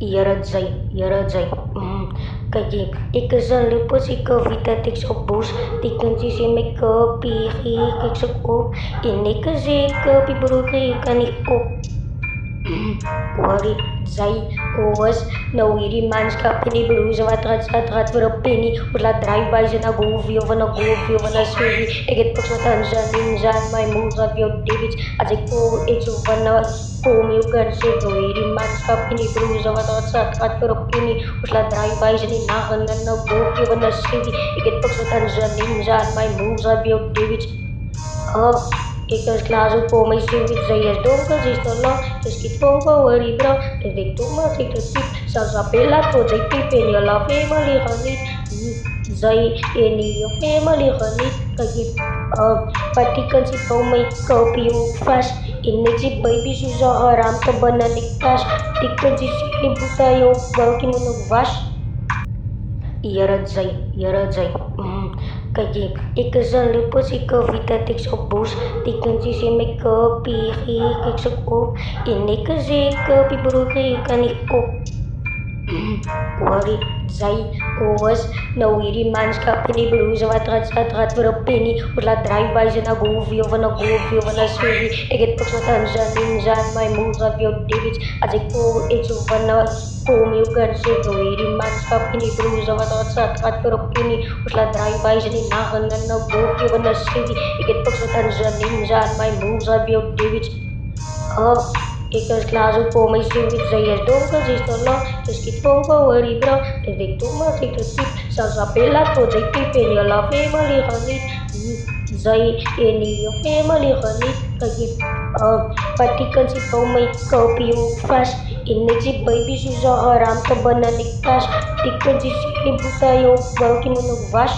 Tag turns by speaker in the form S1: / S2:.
S1: Яраджай. Какие? Ik zal lupa si kavita tik sa bus, tikan si make pihi kik sa ko, ini kasi piburu kay kaniko. Wari zai oas nawiri mans ka piniburu sa watrat verapini utla drive by sa nagovio vana suvi eget paksatan sa ninjan my moves of your David ajay ko itsu vana komi ugan se nawiri mans ka piniburu sa watrat verapini utla drive by sa ninahan na nagovio vana suvi eget paksatan sa ninjan my moves of your David. Ikas claro como sempre traias dongas instalar que tomba worry bro de toma se tip sa pela to jai penia la family honey zai any your family honey kagi patikan si tomai copy fast ini baby suza haram ka bananikas tikan si buta yo balki mo nagwash Yarazai. Какие? Ik zal lupa si kavita tik sa bus, tikan si make pihi kik sa ko, ini kasi piburu kay kaniko. Wari zai oas nawiri mans ka piniburu sa watrat verapini utla drive by sa nagovio vana suvi eget paksatan sa ninjan my moves of your David ajay ko itsu vana komi ugan se nawiri mans ka piniburu sa watrat verapini utla drive by sa ninahan na nagovio vana suvi eget paksatan sa ninjan my moves of your David. Ikas claro como sempre traias dongas instalar que tomba worry bro de toma se tip sa pela to jai penia la family honey zai any your family honey kagi patikan si tomai copy fast ini baby suza haram ka bananikas tikan si buta yo balki mo nagwash